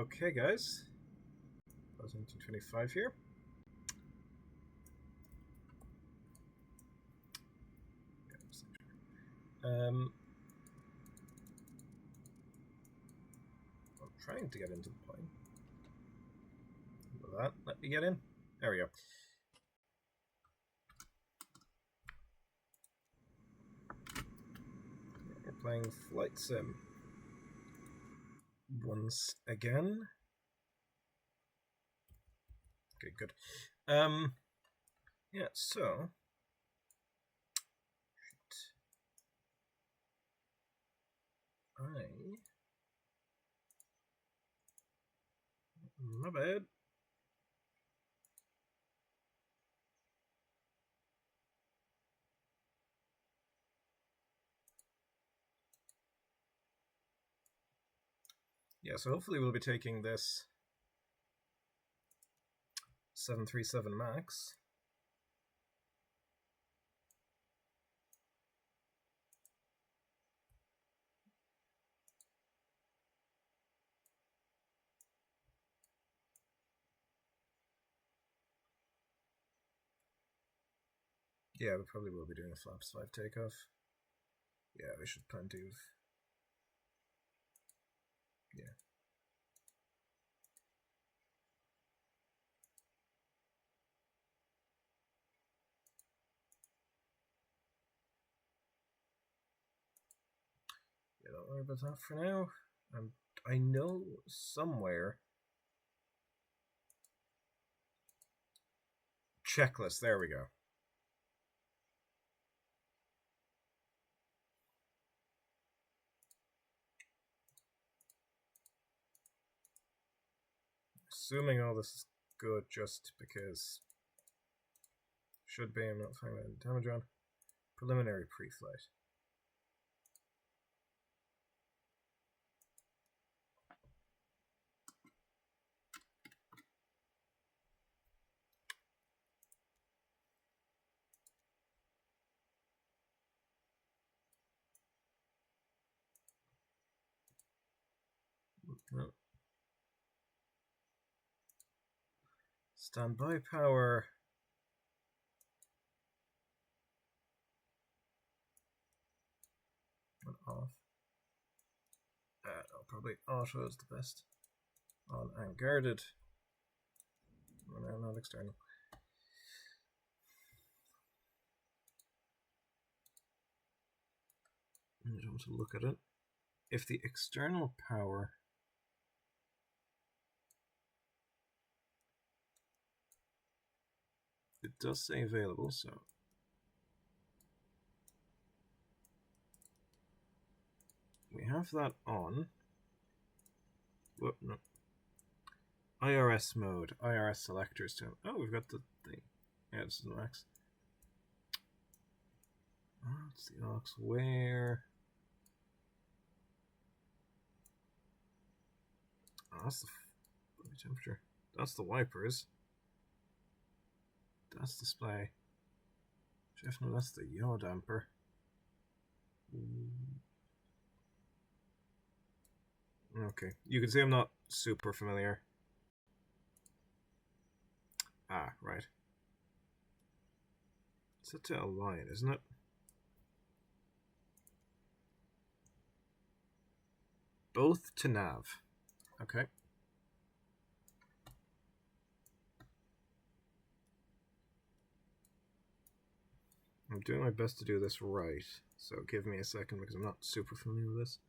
Okay, guys. 1925 here. I'm trying to get into the plane. With that, let me get in. There we go. We're playing Flight Sim once again. Okay, good. Yeah, so my bad. Yeah, so hopefully we'll be taking this 737 MAX. Yeah, we probably will be doing a flaps 5 takeoff. Yeah, we should plenty of... Yeah. Yeah, don't worry about that for now. I know somewhere... Checklist, there we go. Assuming all this is good just because should be, I'm not finding any damage on. Preliminary pre-flight. No. Standby power. And off. No, probably auto is the best. On and guarded. Oh, no, not external. I don't want to look at it. If the external power it does say available, so we have that on. Whoop, no. IRS mode, IRS selectors to... Oh, we've got the thing. Yeah, this is the max. Oh, it's the aux where... Oh, that's the temperature. That's the wipers. That's display. Jeff, no, that's the yaw damper. Okay, you can see I'm not super familiar. Ah, right. Set to align, isn't it? Both to nav. Okay. I'm doing my best to do this right, so give me a second because I'm not super familiar with this.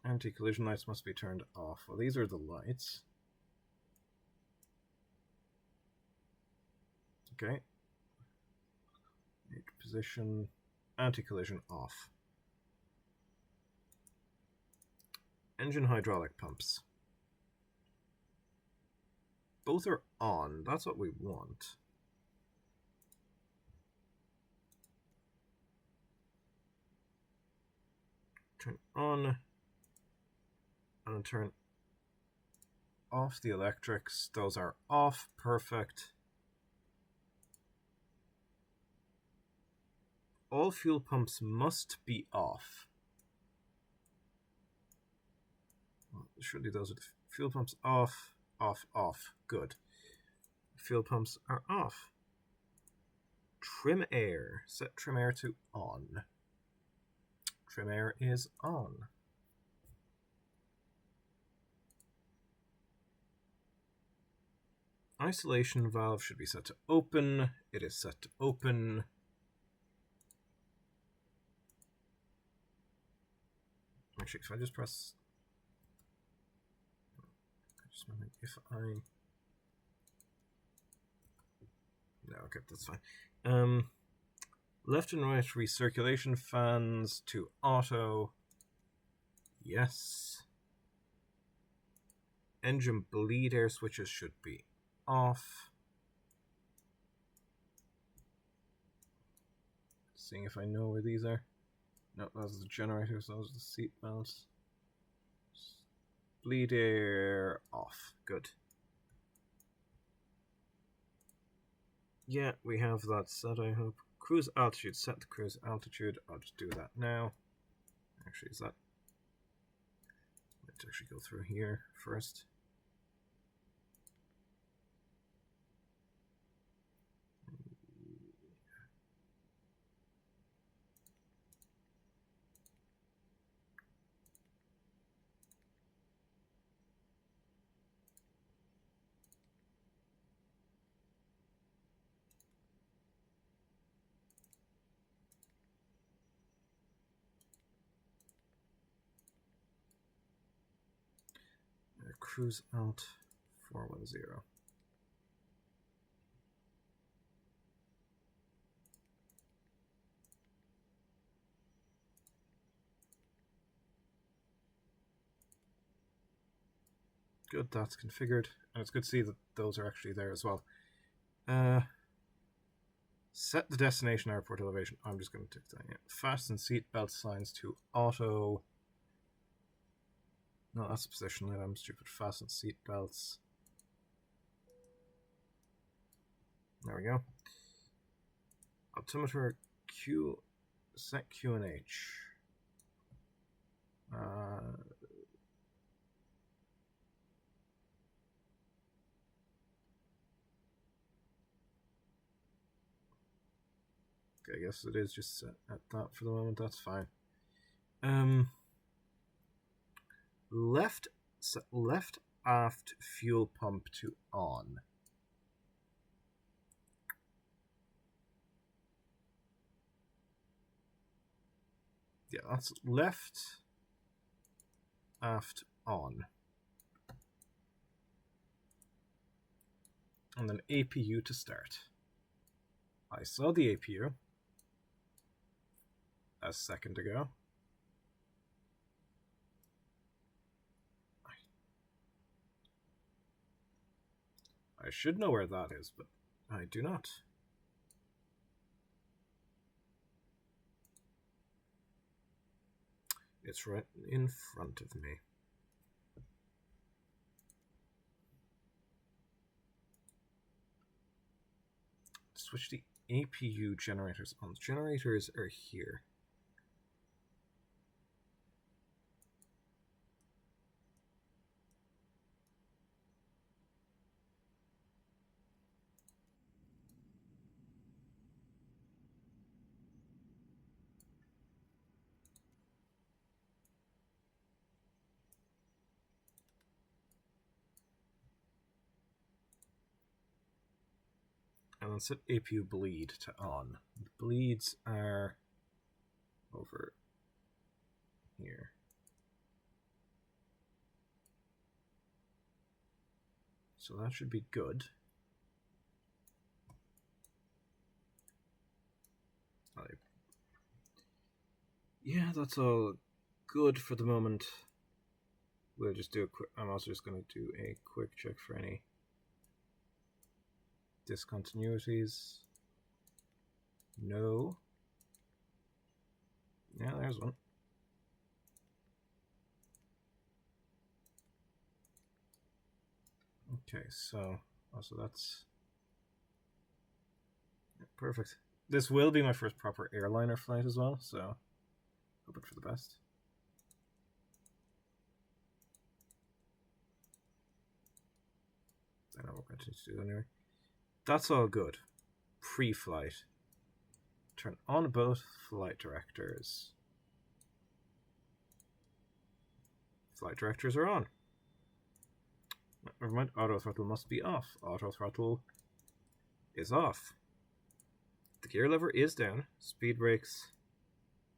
Anti-collision lights must be turned off. Well, these are the lights. Okay. Position, anti-collision off. Engine hydraulic pumps. Both are on. That's what we want. Turn on. And then turn off the electrics. Those are off. Perfect. All fuel pumps must be off. surely those are the fuel pumps off, off, off. Good. Fuel pumps are off. Trim air. Set trim air to on. Trim air is on. Isolation valve should be set to open. It is set to open. Actually, if I just press... if I... No, okay, that's fine. Left and right recirculation fans to auto. Yes. Engine bleed air switches should be off. Seeing if I know where these are. No, those are the generators, those are the seat belts. Bleed air off. Good. Yeah, we have that set, I hope. Cruise altitude. Set the cruise altitude. I'll just do that now. Actually, is that... Let's actually go through here first. Cruise alt 410. Good, that's configured. And it's good to see that those are actually there as well. Set the destination airport elevation. I'm just going to tick that. Yeah. Fasten seatbelt signs to auto. No, that's a position light. I'm stupid. Fasten seatbelts. There we go. Altimeter Q. Set Q and H. Okay, I guess it is just set at that for the moment. That's fine. Left aft fuel pump to on. Yeah, that's left aft on. And then APU to start. I saw the APU a second ago. I should know where that is, but I do not. It's right in front of me. Switch the APU generators on. The generators are here. And then set APU bleed to on. The bleeds are over here. So that should be good. Yeah, that's all good for the moment. We'll just do a quick... I'm also just going to do a quick check for any discontinuities. No. Yeah, there's one. Okay, so also that's perfect. This will be my first proper airliner flight as well, so hope it for the best. I know we're going to need to do that anyway. That's all good. Pre-flight. Turn on both flight directors. Flight directors are on. Never mind, auto throttle must be off. Auto throttle is off. The gear lever is down. Speed brakes,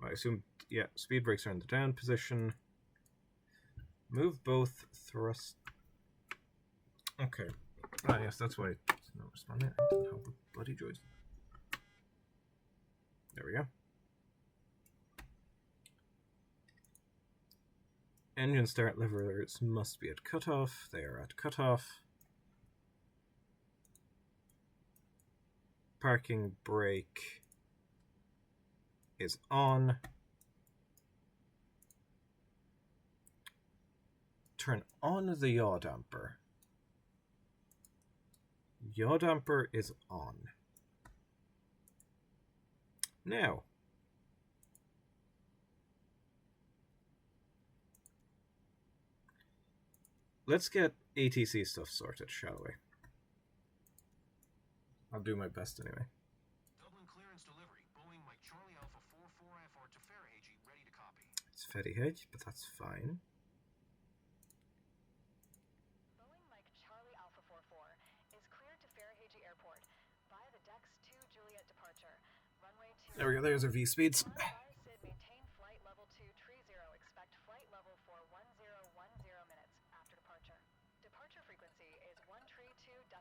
I assume, yeah, speed brakes are in the down position. Move both thrust. Okay. Ah, yes, that's why it's not responding. I didn't have the bloody joys. There we go. Engine start levers must be at cutoff. They are at cutoff. Parking brake is on. Turn on the yaw damper. Yaw damper is on. Now, let's get ATC stuff sorted, shall we? I'll do my best anyway. Dublin clearance delivery. Boeing Mike Charlie Alpha 44FR to Fairhage, ready to copy. It's Fairhage, but that's fine. Boeing Mike Charlie Alpha 44 is cleared to Fairhage Airport via the Dex 2 Juliet departure. Runway 2. There we go, there's our V speeds. Maintain flight level 2 30. Expect flight level for 1010 minutes after departure. Departure frequency is 132.15.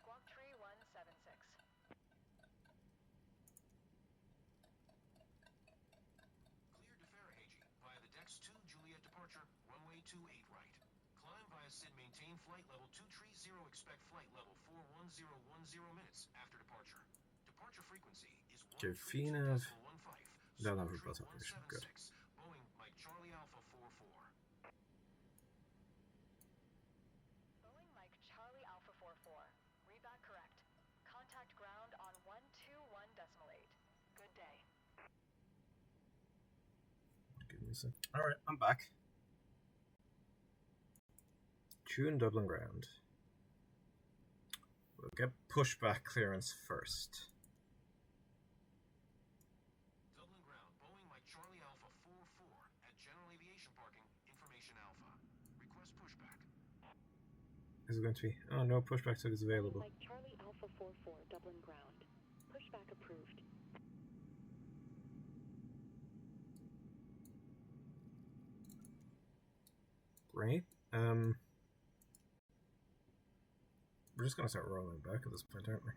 Squawk tree 176. Cleared to Fairhage via the Dex 2 Juliet departure, runway 28 right. Climb via SID, maintain flight level 230. Expect flight level for 1010 minutes after departure. Departure frequency is 132.15. They'll have both operation. Good. Boeing Mike Charlie Alpha 44. Boeing Mike Charlie Alpha 44. Read back correct. Contact ground on 121.8. Good day. Give me a sec. Alright, I'm back. Tune Dublin ground. We'll get pushback clearance first. Dublin ground, Boeing Mike Charlie Alpha 44 at General Aviation Parking, Information Alpha. Request pushback. Is it going to be? Oh no, pushback tug is available. Mike Charlie Alpha 44, Dublin ground. Pushback approved. Great. We're just gonna start rolling back at this point, aren't we?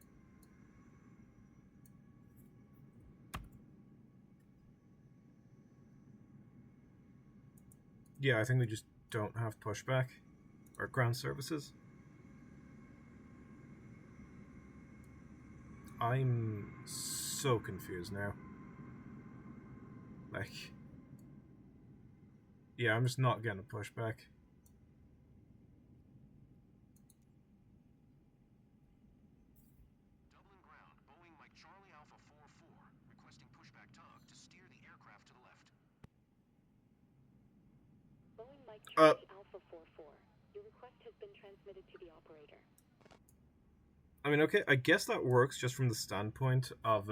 Yeah, I think we just don't have pushback or ground services. I'm so confused now. Like, yeah, I'm just not getting a pushback. Dublin ground, Boeing Mike Charlie Alpha 44, requesting pushback tug to steer the aircraft to the left. Boeing Mike Charlie Alpha 44. Your request has been transmitted to the operator. I mean, okay, I guess that works just from the standpoint of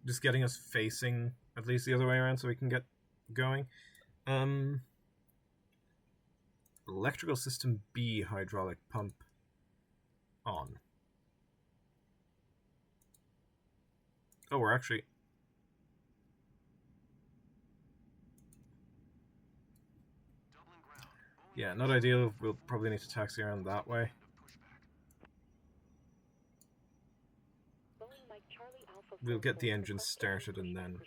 just getting us facing at least the other way around so we can get going. Electrical system B hydraulic pump on. Oh, we're actually... Dublin ground, Boeing Yeah, not ideal. We'll probably need to taxi around that way. Boeing Mike Charlie Alpha We'll get the 44, engine request started and pushback then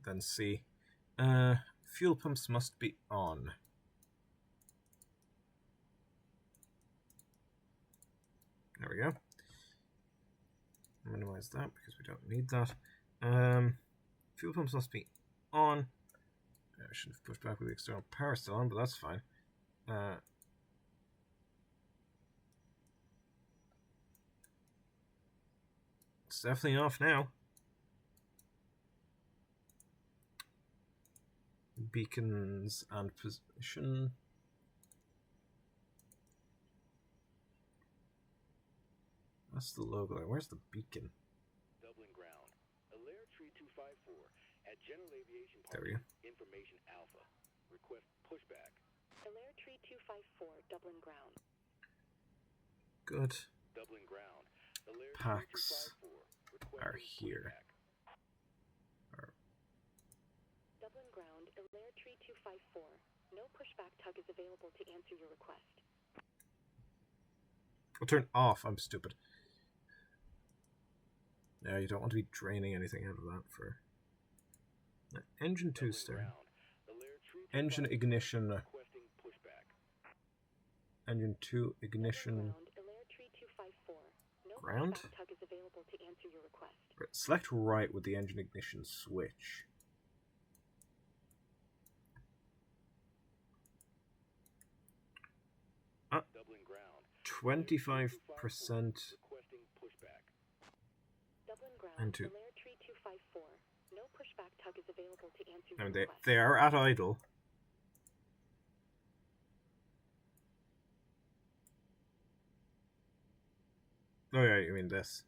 received. see. Fuel pumps must be on. There we go. Minimize that because we don't need that. Fuel pumps must be on. I should have pushed back with the external power still on, but that's fine. It's definitely off now. beacons and position. That's the logo there. Where's the beacon? Dublin ground. Alair Tree 254 at General Aviation There we Park. go. Information Alpha. Request pushback. Alair Tree 254, Dublin ground. Good. Dublin ground. Alair Packs 254 are requesting here. pushback. Dublin ground, Alair Tree 254. No pushback tug is available to answer your request. I'll turn off. I'm stupid. No, you don't want to be draining anything out of that for... Engine 2 Dublin stern. ground. Alair Tree Engine 254 ignition. requesting pushback. Engine 2 ignition. Dublin ground, Alair Tree 254. No Ground? pushback tug is available to answer your request. Select right with the engine ignition switch. Dublin ground. 25% Requesting pushback. Dublin ground, and 2. Alair Tree 254. No pushback tug is available to answer I your mean, request. they are at idle. Oh yeah, you mean this.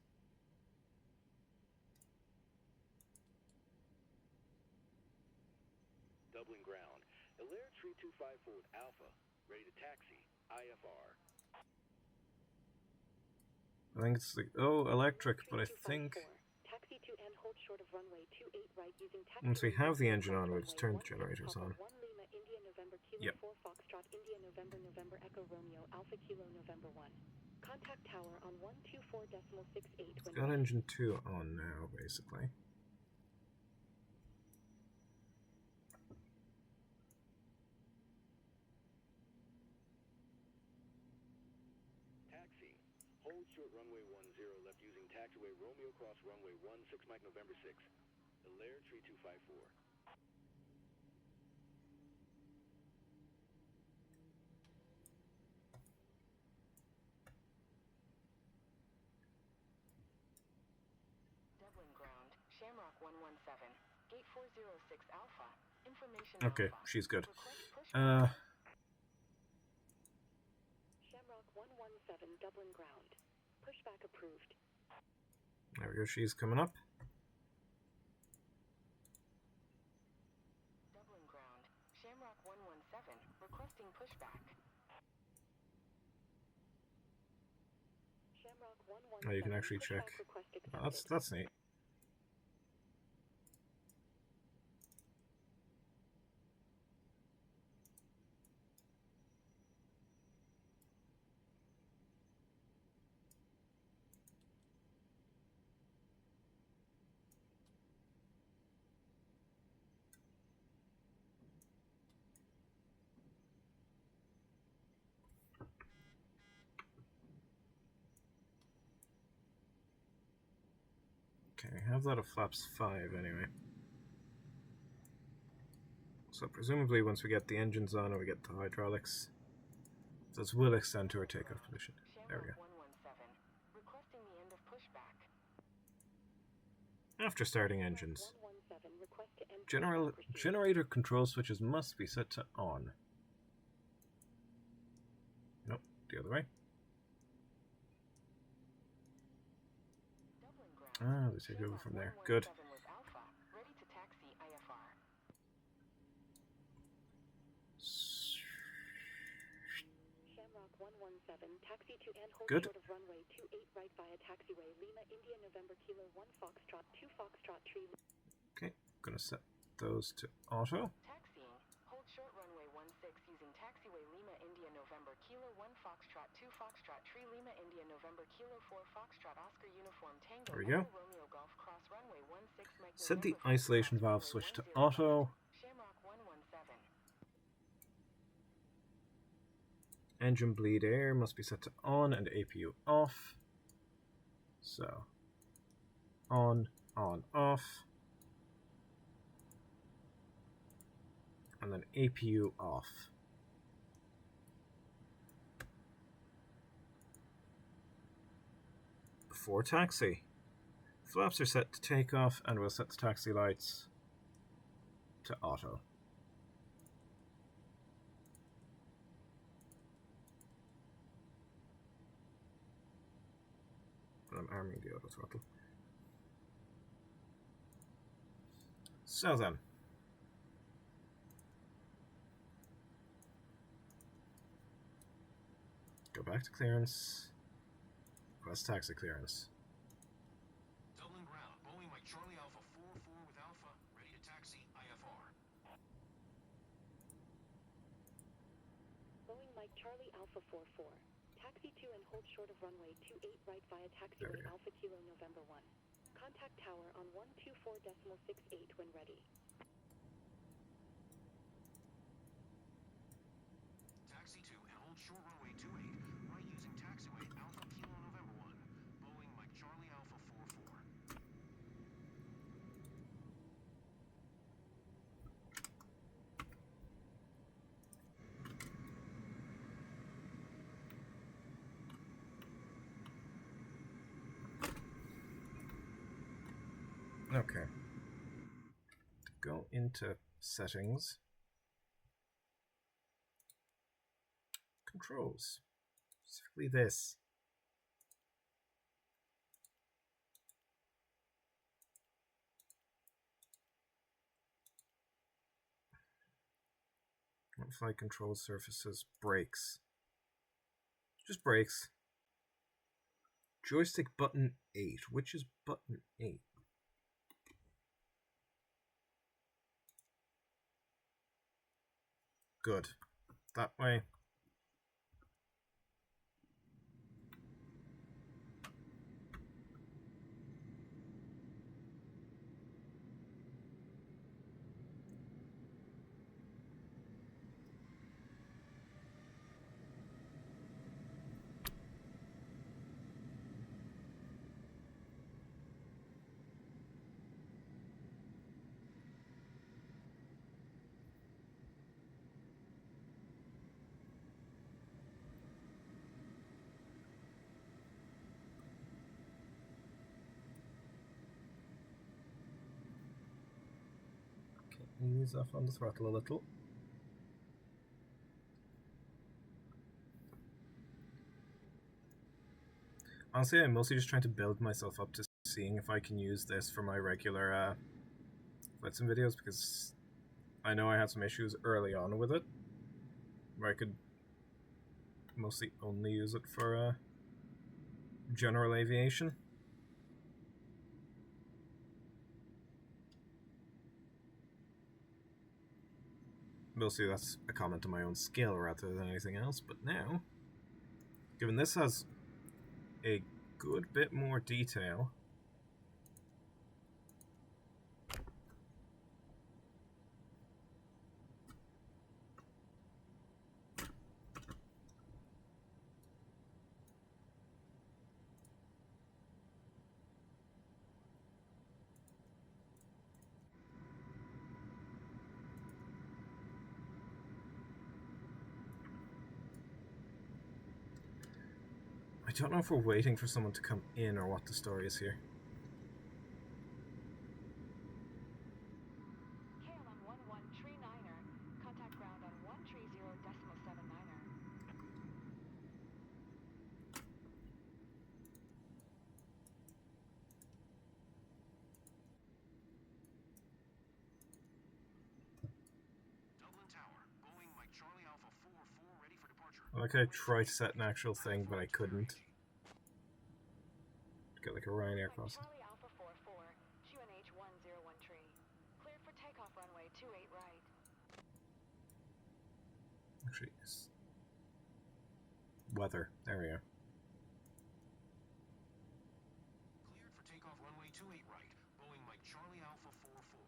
Dublin ground. Alair Tree 254 with Alpha. Ready to taxi. IFR. I think it's like, oh, electric, but I think Taxi to and hold short of runway 28 right using taxi. once we have the engine on, we'll just turn the generators on. 1 Lima India November Kilo Yep. 4 Foxtrot India November November Echo Romeo Alpha Kilo November 1. Contact tower on 124.68 It's got engine 2 on now, basically. Taxi. Hold short runway 10 left using taxiway Romeo cross runway 16 Mike November 6. Alair Tree 254. Dublin ground, Shamrock 117, gate 406 Alpha. Information Okay, Alpha. she's good. Request pushback. Shamrock 117 Dublin ground. Pushback approved. There we go, she's coming up. Dublin ground, Shamrock 117 requesting pushback. Shamrock 117. Oh, you can actually check. Pushback request Oh, accepted. that's neat. Okay, I have that at flaps 5 anyway. So presumably once we get the engines on and we get the hydraulics, those will extend to our takeoff position. There we go. Shamrock 117 requesting the end of pushback. After starting engines, 117 request to end pushback. generator control switches must be set to on. Nope, the other way. Dublin ground. Ah, they take over from there. Good. 117 with Alpha, ready to taxi IFR. Shamrock 117, taxi to and hold Good. short of runway 28 right via taxiway Lima India November Kilo 1 Foxtrot 2 Foxtrot Tree. Okay, gonna set those to auto. Taxiing, hold short runway 16 using taxiway Lima India November Kilo 1 Foxtrot 2 Foxtrot Tree Lima India November Kilo 4 Foxtrot Oscar Uniform Tango There we go. Echo Romeo Golf Cross runway 16 Mike Set the November isolation Foxtrot valve runway switch to 10 auto. Shamrock 117. Engine bleed air must be set to on and APU off. So, on, off. And then APU off. Before taxi. Flaps are set to takeoff and we'll set the taxi lights to auto. I'm arming the auto throttle. So then. Go back to clearance. Request taxi clearance. Dublin ground. Boeing Mike Charlie Alpha 44 with Alpha. Ready to taxi IFR. Boeing Mike Charlie Alpha 44. Taxi to and hold short of runway 28 right via taxiway Alpha Kilo November 1. Contact tower on 124.68 when ready. Taxi to and hold short runway 28. Right using taxiway Alpha Kilo November 1. Boeing Mike Charlie Alpha 44. Okay. Go into settings. Controls. Specifically this. Flight control surfaces. Brakes. Just brakes. Joystick button 8. Which is button 8? Good. That way. Ease off on the throttle a little. Honestly, I'm mostly just trying to build myself up to seeing if I can use this for my regular flight sim videos, because I know I had some issues early on with it, where I could mostly only use it for general aviation. Mostly that's a comment on my own skill rather than anything else, but now, given this has a good bit more detail, I don't know if we're waiting for someone to come in or what the story is here. KLM 1139er. Contact ground on 130.79er. Dublin Tower. Boeing Mike Charlie Alpha 44 ready for departure. Like I tried to set an actual thing, but I couldn't. Get like a Ryanair crossing. Charlie Alpha 44, QNH 1013. Cleared for takeoff runway 28 right. Actually, it's weather. There we go. Cleared for takeoff runway 28 right. Boeing Mike Charlie Alpha 44.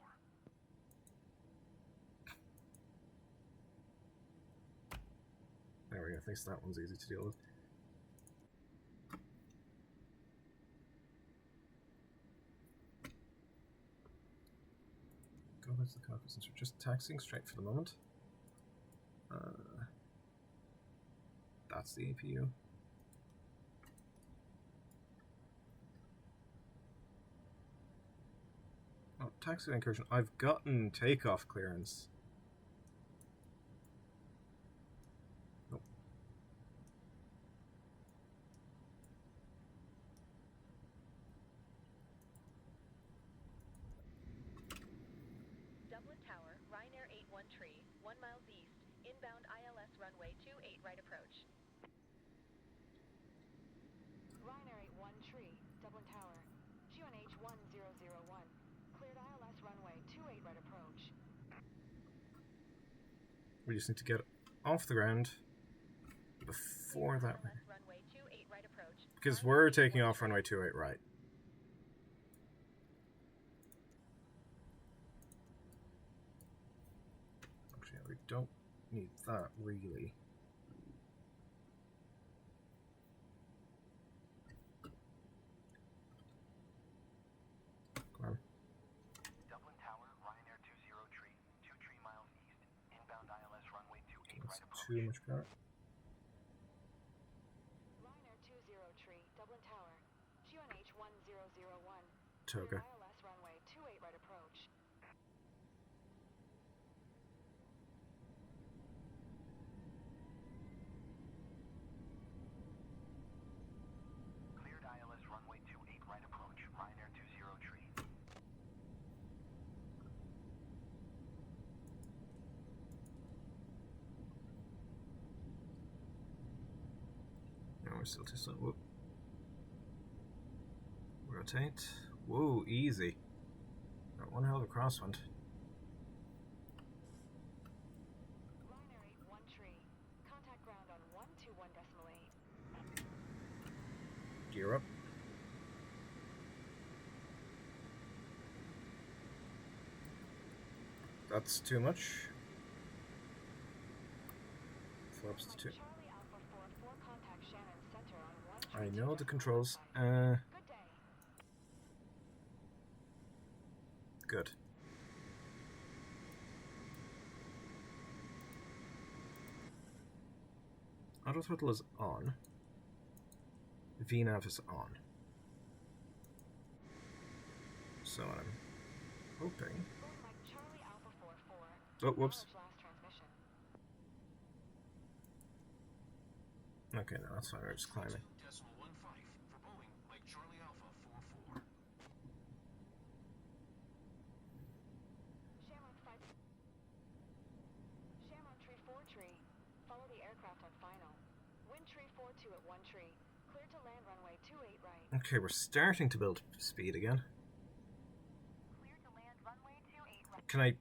There we go. At least that one's easy to deal with. Go back to the cockpit since we're just taxiing straight for the moment. That's the APU. Oh, taxi incursion. I've gotten takeoff clearance. 1001. Cleared ILS runway 28 right approach. We just need to get off the ground before that. Runway 28 right approach. Because we're taking off runway 28 right. Actually, we don't need that really. Come on. Dublin Tower, Ryanair 20 tree, 2 miles east, inbound ILS runway 28 That's right approach. too much better. Ryanair 20 tree, Dublin Tower. QNH 1001. Toga. ILS runway 28 right approach. Cleared ILS runway 28 right approach, Ryanair 20 tree. No, we're still too slow. Whoop. Rotate. Whoa, easy. Got one hell of a crosswind. Ryanair 81 tree. Contact ground on 121.8. Gear up. That's too much. Flaps to 2. Charlie Alpha 44 contact Shannon center on 1. I know the controls. Good day. Good. Auto throttle is on. VNAV is on. So I'm hoping. Mike Charlie Alpha 44. Oh, whoops. Last transmission. Okay, no, that's fine. We're just climbing. 2.15 for Boeing, Mike Charlie Alpha 44. Shamrock 5. Shamrock tree 4 tree. Follow the aircraft on final. Wind tree 42 at 1 tree. Cleared to land runway 28 right. Okay, we're starting to build speed again. Cleared to land runway 28 right. Can I...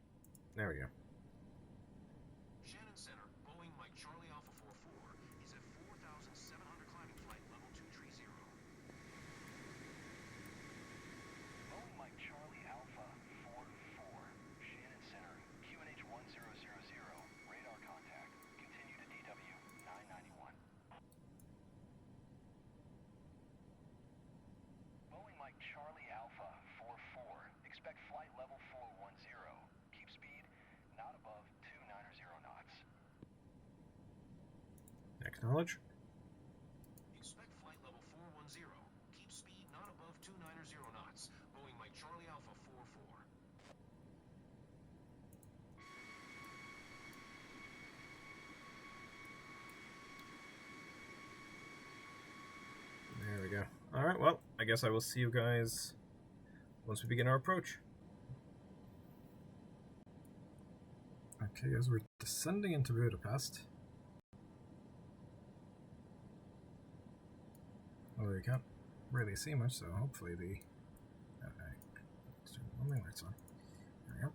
There we go. Shannon Center, Boeing Mike Charlie Alpha 44 is at 4,700 climbing flight level 230. Boeing Mike Charlie Alpha 44, Shannon Center, QNH 1000, radar contact, continue to DW 991. Boeing Mike Charlie Alpha 44, expect flight level 410, keep speed not above 290 knots. Acknowledge. Expect flight level 410. Keep speed not above 290 knots. Boeing Mike Charlie Alpha 44. There we go. Alright, well, I guess I will see you guys once we begin our approach. Okay, as we're descending into Budapest. Well, you can't really see much, so hopefully the... let's turn the warming lights on. There we go.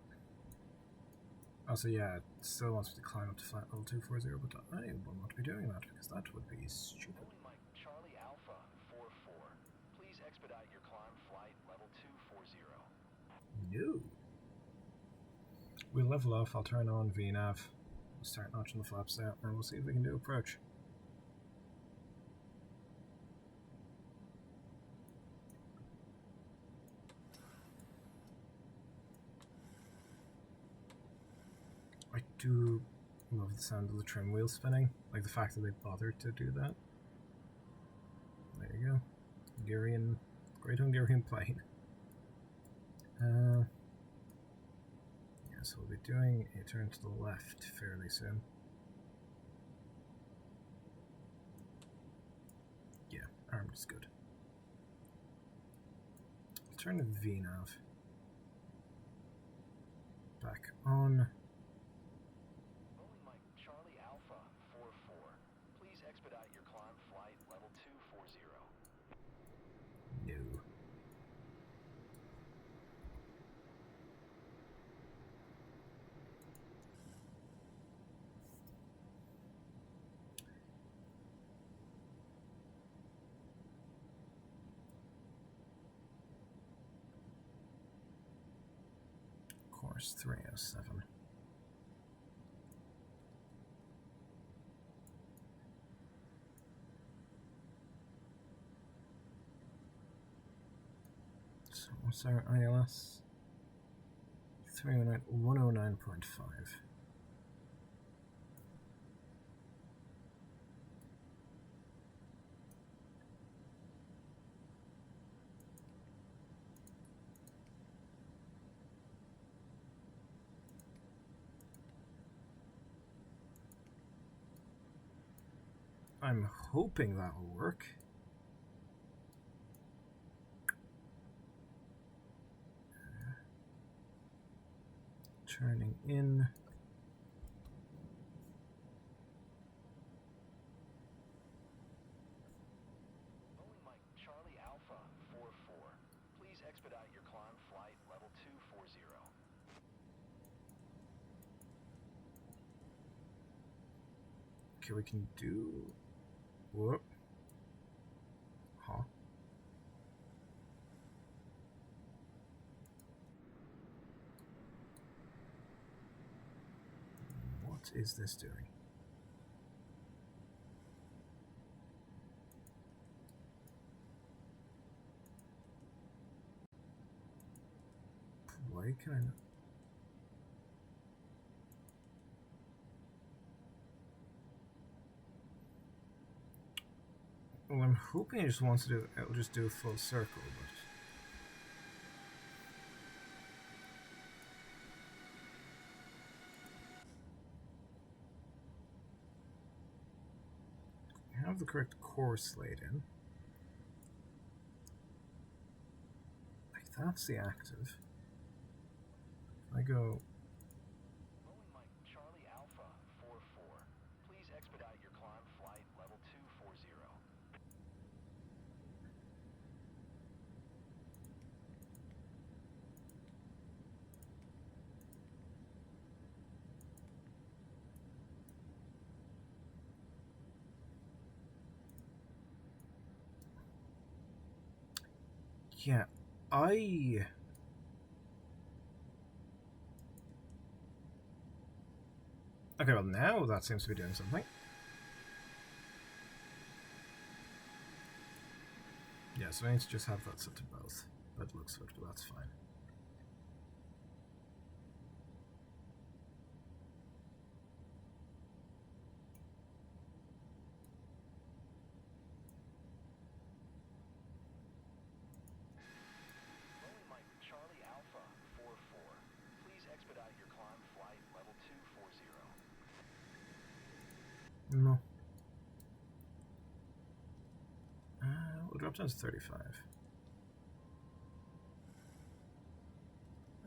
Also, yeah, it still wants me to climb up to flight level 240, but I will not be doing that because that would be stupid. Boeing Mike Charlie Alpha 44, please expedite your climb flight level 240. No. We'll level off, I'll turn on VNAV, we'll start notching the flaps out, and we'll see if we can do approach. I do love the sound of the trim wheel spinning, like the fact that they bothered to do that. There you go. Hungarian, Great Hungarian plane. So we'll be doing a turn to the left fairly soon. Yeah, armed is good. I'll turn the VNAV back on. Boeing Mike Charlie Alpha 44, please expedite your climb flight level 240. No. Where's 307? So what's our ILS? 309, 109.5. I'm hoping that will work. Turning in. Boeing Mike Charlie Alpha 44. Please expedite your climb flight level 240. Okay, we can do. Whoop. Huh. What is this doing? Why can I not? Well, I'm hoping it just wants to do. It'll just do a full circle, but. I have the correct course laid in. Like, that's the active. If I go. Boeing Mike Charlie Alpha 44. Please expedite your climb flight level 240. Yeah, I. Okay, well now that seems to be doing something. Yeah, so I need to just have that set to both. That looks good, but that's fine. Boeing Mike Charlie Alpha 44. Please expedite your climb flight level 240. No. We'll drop down to 35.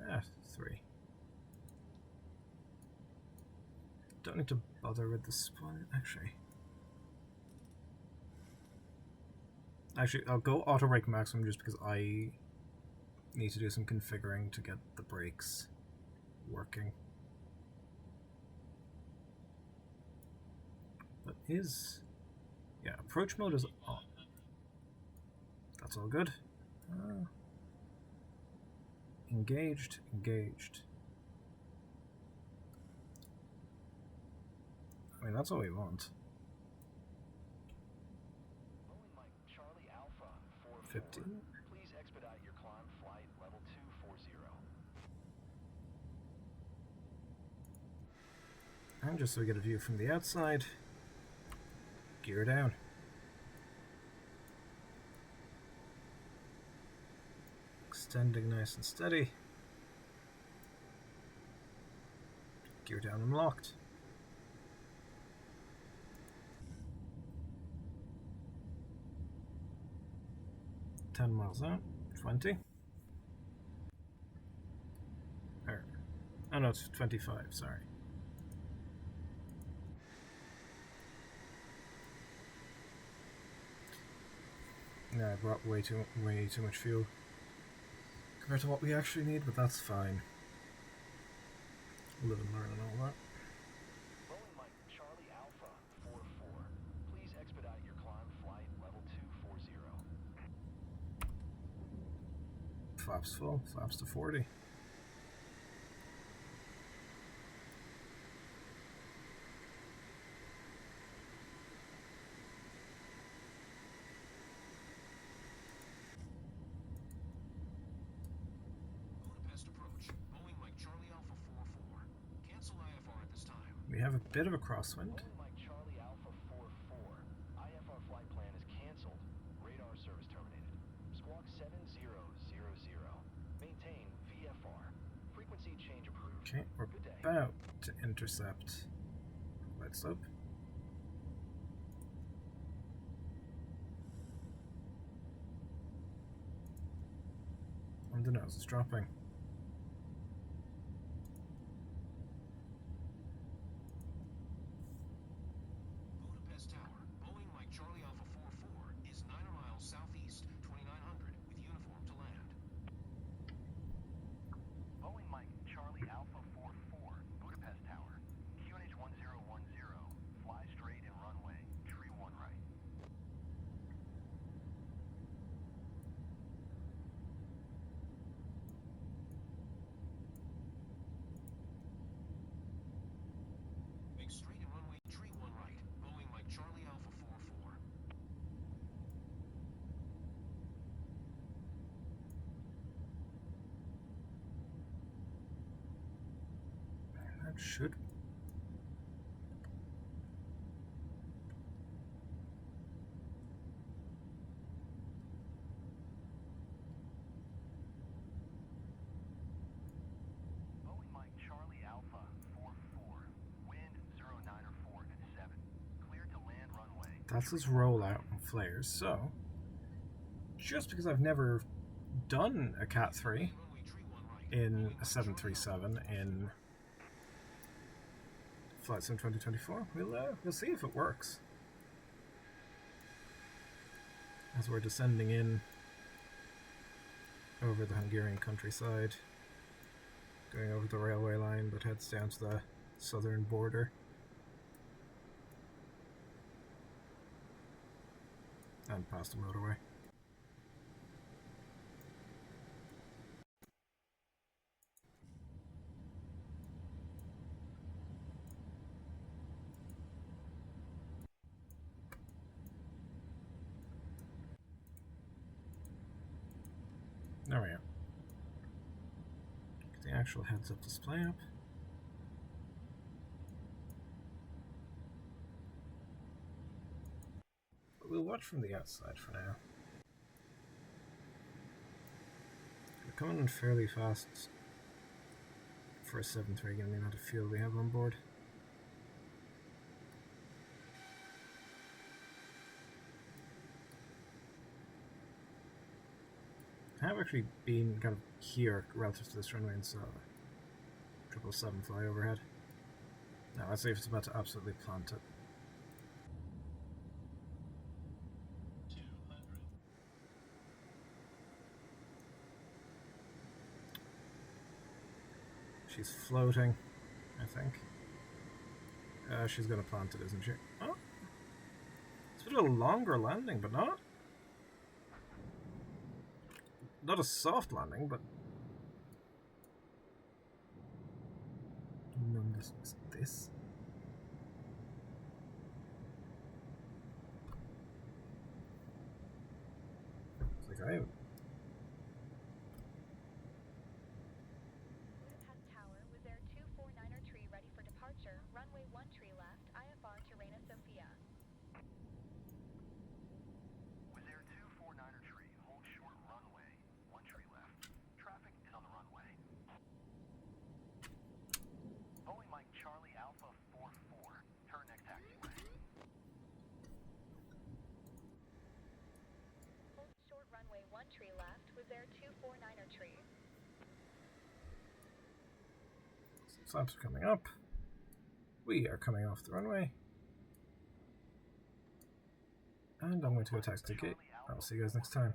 Ah, 3. Don't need to bother with the spline, actually. Actually, I'll go auto brake maximum just because I need to do some configuring to get the brakes working. That is... yeah, approach mode is on. That's all good. Engaged, engaged. I mean, that's all we want. Boeing Mike Charlie Alpha 44. 15. Please expedite your climb flight level 240. And just so we get a view from the outside, gear down. Extending nice and steady. Gear down and locked. $10 out. 20. Oh no, it's 25. Sorry. Yeah, I brought way too much fuel compared to what we actually need, but that's fine. Live and learn and all that. Boeing Mike Charlie Alpha 44. Please expedite your climb flight level 240. Flaps full. Flaps to 40. We have a bit of a crosswind. Boeing Mike Charlie Alpha 44. IFR flight plan is canceled. Radar service terminated. Squawk 7000. Maintain VFR. Frequency change approved. Okay, we're Good day. about to intercept flight slope. And the nose is dropping. Budapest Tower, Boeing Mike Charlie Alpha 44 is 9 miles southeast, 2900, with uniform to land. Boeing Mike Charlie Alpha 44. Budapest Tower. QNH 1010. Fly straight and runway. Tree 1 right. Make straight and runway tree 1 right. Boeing Mike Charlie Alpha 44. That should. Boeing Mike Charlie Alpha 44. Wind 09 or 4 at 7. Clear to land runway. That's his rollout and flares. So, just because I've never done a Cat 3 Runway tree 1 right. in a 737 in Flight Sim 2024, we'll see if it works. As we're descending in over the Hungarian countryside, going over the railway line that heads down to the southern border. And past the motorway. There we go. Get the actual heads-up display up. But we'll watch from the outside for now. We're coming in fairly fast for a 7.3, given the amount of fuel we have on board. I have actually been kind of here relative to this runway and saw 777 fly overhead. Now let's see if it's about to absolutely plant it. 200. She's floating, I think. She's gonna plant it, isn't she? Oh! It's a bit of a longer landing, but not. Not a soft landing, but numbers is this. It's like I Budapest Tower with their 249er tree ready for departure. Runway 1 tree left. IFR to Reina Sofia. With their 249er tree, hold short runway. 1 tree left. Traffic is on the runway. Boeing Mike Charlie Alpha 44. Turn next taxiway. Hold short runway 1 tree left with their 249er tree. flaps are coming up. We are coming off the runway. And I'm going to go taxi the gate. I'll see you guys next time.